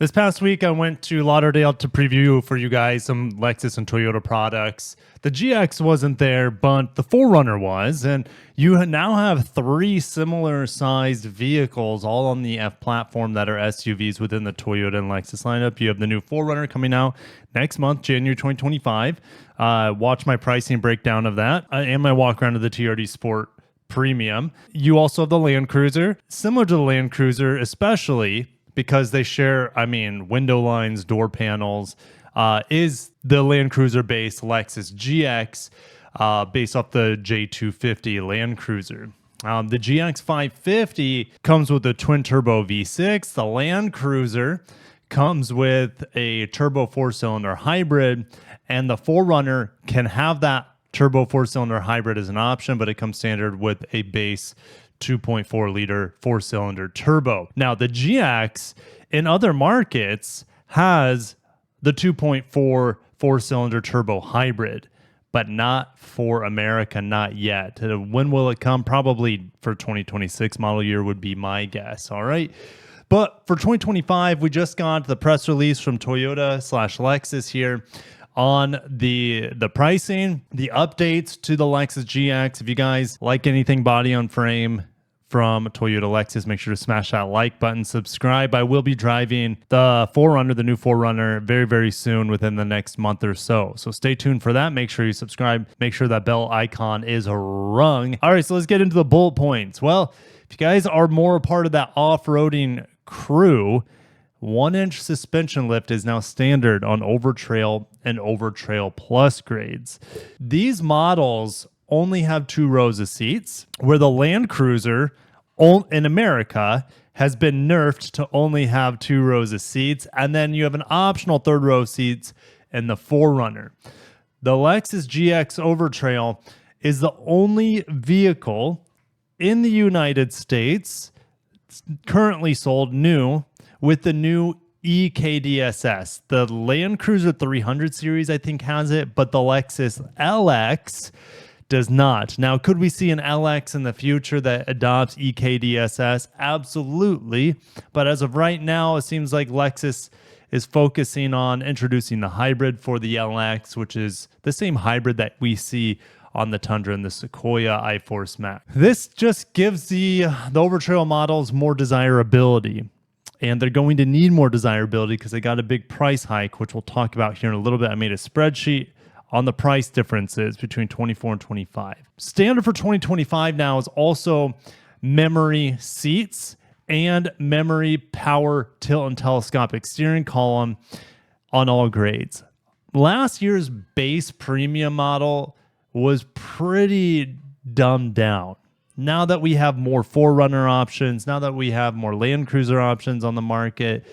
This past week, I went to Lauderdale to preview for you guys some Lexus and Toyota products. The GX wasn't there, but the 4Runner was, and you now have three similar sized vehicles all on the F platform that are SUVs within the Toyota and Lexus lineup. You have the new 4Runner coming out next month, January 2025. Watch my pricing breakdown of that and my walk around of the TRD Sport Premium. You also have the Land Cruiser, similar to the Land Cruiser, especially because they share, window lines, door panels, is the Land Cruiser based Lexus GX based off the J250 Land Cruiser. The GX 550 comes with a twin turbo V6. The Land Cruiser comes with a turbo 4-cylinder hybrid, and the 4Runner can have that turbo 4-cylinder hybrid as an option, but it comes standard with a base 2.4 liter 4-cylinder turbo. Now, the GX in other markets has the 2.4 4-cylinder turbo hybrid, but not for America, not yet. When will it come? Probably for 2026 model year would be my guess. All right. But for 2025, we just got the press release from Toyota/Lexus here on the pricing, the updates to the Lexus GX. If you guys like anything body on frame from Toyota Lexus, make sure to smash that like button, subscribe. I will be driving the 4Runner, the new 4Runner, very, very soon within the next month or so. So stay tuned for that. Make sure you subscribe. Make sure that bell icon is rung. All right, so let's get into the bullet points. Well, if you guys are more a part of that off-roading crew, 1-inch suspension lift is now standard on Overtrail and Overtrail Plus grades. These models only have 2 rows of seats, where the Land Cruiser in America has been nerfed to only have 2 rows of seats, and then you have an optional 3rd row of seats in the 4Runner. The Lexus GX Overtrail is the only vehicle in the United States currently sold new with the new EKDSS. The Land Cruiser 300 series, I think, has it, but the Lexus LX does not. Now, could we see an LX in the future that adopts EKDSS? Absolutely. But as of right now, it seems like Lexus is focusing on introducing the hybrid for the LX, which is the same hybrid that we see on the Tundra and the Sequoia iForce Max. This just gives the Overtrail models more desirability. And they're going to need more desirability because they got a big price hike, which we'll talk about here in a little bit. I made a spreadsheet on the price differences between 24 and 25. Standard for 2025 now is also memory seats and memory power tilt and telescopic steering column on all grades. Last year's base premium model was pretty dumbed down. Now that we have more 4Runner options, now that we have more Land Cruiser options on the market,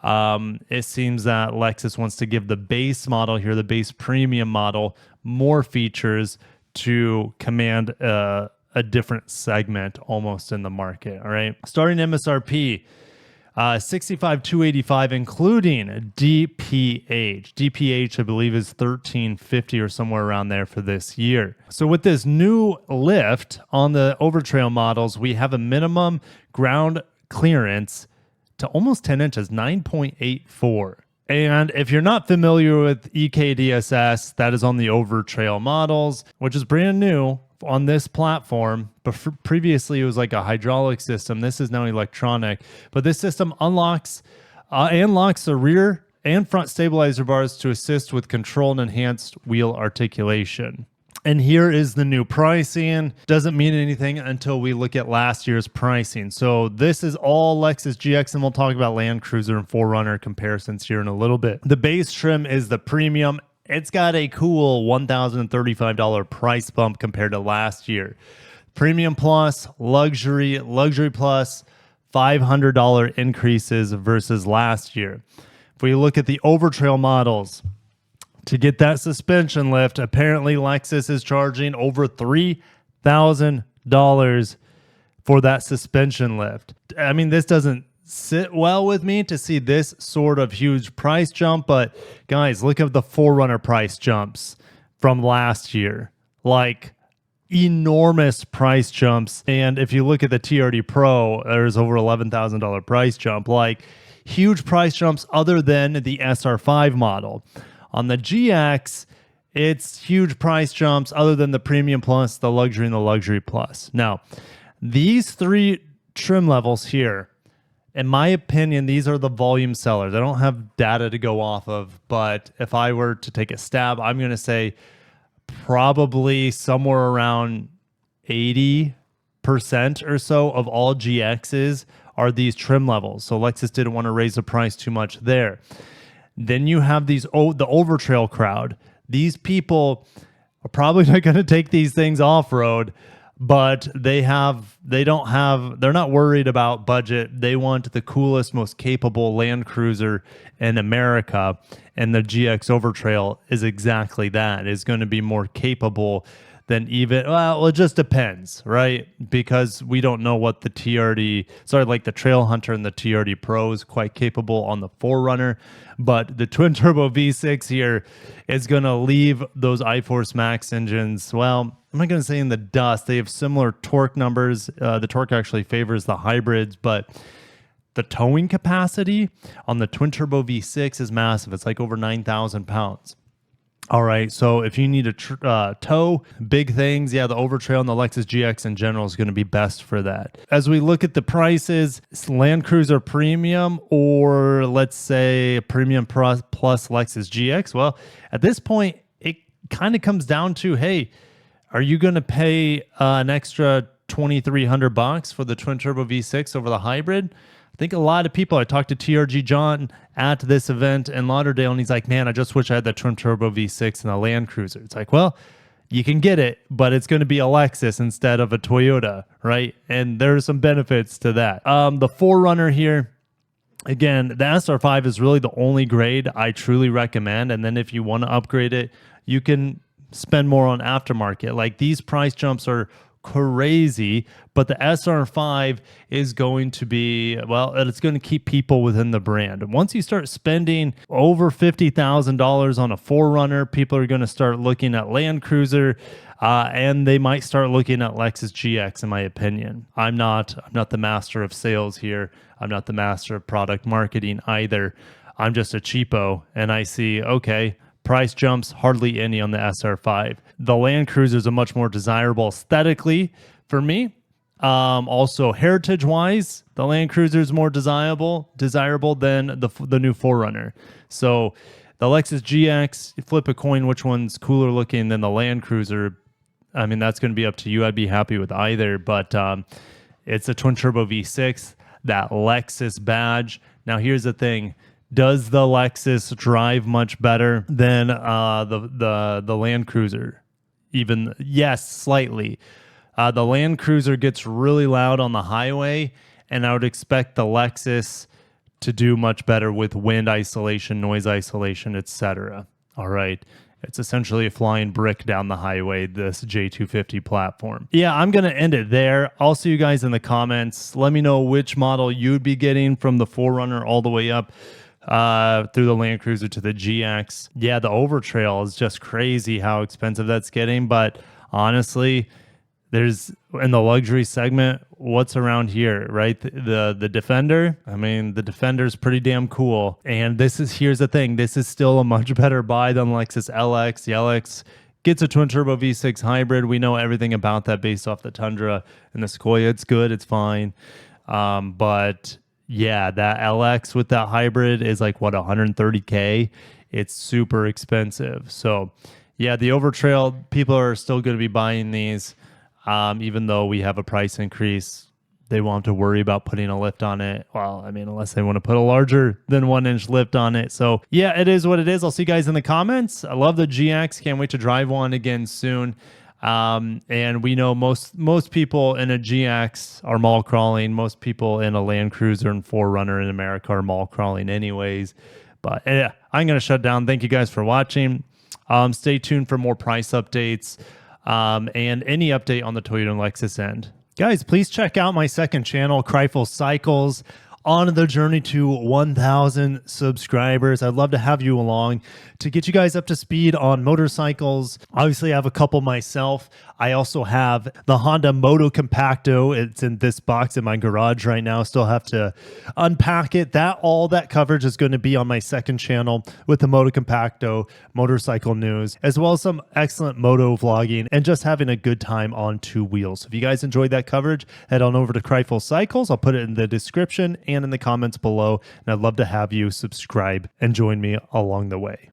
it seems that Lexus wants to give the base model here, the base premium model, more features to command a different segment almost in the market. All right. Starting MSRP, $65,285, including DPH. DPH, I believe, is $1,350 or somewhere around there for this year. So with this new lift on the Overtrail models, we have a minimum ground clearance to almost 10 inches, 9.84. And if you're not familiar with EKDSS, that is on the Overtrail models, which is brand new on this platform. But previously, it was like a hydraulic system. This is now electronic. But this system unlocks and locks the rear and front stabilizer bars to assist with control and enhanced wheel articulation. And here is the new pricing. Doesn't mean anything until we look at last year's pricing. So this is all Lexus GX, and we'll talk about Land Cruiser and 4Runner comparisons here in a little bit. The base trim is the premium. It's got a cool $1,035 price bump compared to last year. Premium Plus, Luxury, Luxury Plus, $500 increases versus last year. If we look at the Overtrail models, to get that suspension lift, apparently Lexus is charging over $3,000 for that suspension lift. I mean, this doesn't sit well with me to see this sort of huge price jump, but guys, look at the 4Runner price jumps from last year. Like, enormous price jumps. And if you look at the TRD Pro, there's over $11,000 price jump. Like, huge price jumps other than the SR5 model. On the GX, it's huge price jumps other than the Premium Plus, the Luxury, and the Luxury Plus. Now, these three trim levels here, in my opinion, these are the volume sellers. I don't have data to go off of, but if I were to take a stab, I'm going to say probably somewhere around 80% or so of all GXs are these trim levels. So Lexus didn't want to raise the price too much there. Then you have the overtrail crowd. These people are probably not going to take these things off-road, but they're not worried about budget. They want the coolest, most capable Land Cruiser in America. And the GX Overtrail is exactly that. It's going to be more capable than well, it just depends, right? Because we don't know what the the Trail Hunter and the TRD Pro is quite capable on the 4Runner, but the twin turbo V6 here is going to leave those iForce Max engines, well, I'm not going to say in the dust. They have similar torque numbers. The torque actually favors the hybrids, but the towing capacity on the twin turbo V6 is massive. It's like over 9,000 pounds. All right, so if you need to tow big things, yeah, the Overtrail and the Lexus GX in general is going to be best for that. As we look at the prices, Land Cruiser Premium or let's say Premium Plus Lexus GX, well, at this point, it kind of comes down to, hey, are you going to pay an extra $2,300 for the twin turbo V6 over the hybrid? I think a lot of people, I talked to TRG John at this event in Lauderdale, and he's like, man, I just wish I had the twin turbo V6 and a Land Cruiser. It's like, well, you can get it, but it's going to be a Lexus instead of a Toyota, right? And there are some benefits to that. The 4Runner here, again, the SR5 is really the only grade I truly recommend. And then if you want to upgrade it, you can spend more on aftermarket. Like these price jumps are crazy, but the SR5 is going to be, well, it's going to keep people within the brand. Once you start spending over $50,000 on a 4Runner, people are going to start looking at Land Cruiser, and they might start looking at Lexus GX, in my opinion. I'm not the master of sales here. I'm not the master of product marketing either. I'm just a cheapo, and I see, okay, price jumps, hardly any on the SR5. The Land Cruiser is a much more desirable aesthetically for me. Also, heritage-wise, the Land Cruiser is more desirable than the new 4Runner. So the Lexus GX, you flip a coin, which one's cooler looking than the Land Cruiser? I mean, that's going to be up to you. I'd be happy with either, but it's a twin-turbo V6, that Lexus badge. Now, here's the thing. Does the Lexus drive much better than the Land Cruiser? Even, yes, slightly. The Land Cruiser gets really loud on the highway, and I would expect the Lexus to do much better with wind isolation, noise isolation, etc. All right. It's essentially a flying brick down the highway, this J250 platform. Yeah, I'm going to end it there. I'll see you guys in the comments. Let me know which model you'd be getting from the 4Runner all the way up through the Land Cruiser to the GX. Yeah, the Overtrail is just crazy how expensive that's getting. But honestly, there's in the luxury segment, what's around here, right? The Defender. I mean, the Defender is pretty damn cool. And here's the thing. This is still a much better buy than Lexus LX. The LX gets a twin turbo V6 hybrid. We know everything about that based off the Tundra and the Sequoia. It's good. It's fine. But yeah, that LX with that hybrid is like, what, $130K? It's super expensive. So yeah, the Overtrail, people are still going to be buying these. Even though we have a price increase, they won't have to worry about putting a lift on it. Well, I mean, unless they want to put a larger than 1-inch lift on it. So yeah, it is what it is. I'll see you guys in the comments. I love the GX. Can't wait to drive one again soon. And we know most people in a GX are mall crawling. Most people in a Land Cruiser and 4Runner in America are mall crawling anyways. But yeah, I'm going to shut down. Thank you guys for watching. Stay tuned for more price updates. And any update on the Toyota and Lexus end. Guys, please check out my second channel, Kreifel Cycles. on the journey to 1,000 subscribers. I'd love to have you along to get you guys up to speed on motorcycles. Obviously, I have a couple myself. I also have the Honda Moto Compacto. It's in this box in my garage right now. Still have to unpack it. All that coverage is going to be on my second channel with the Moto Compacto motorcycle news, as well as some excellent moto vlogging and just having a good time on two wheels. If you guys enjoyed that coverage, head on over to Kreifel Cycles. I'll put it in the description and in the comments below. And I'd love to have you subscribe and join me along the way.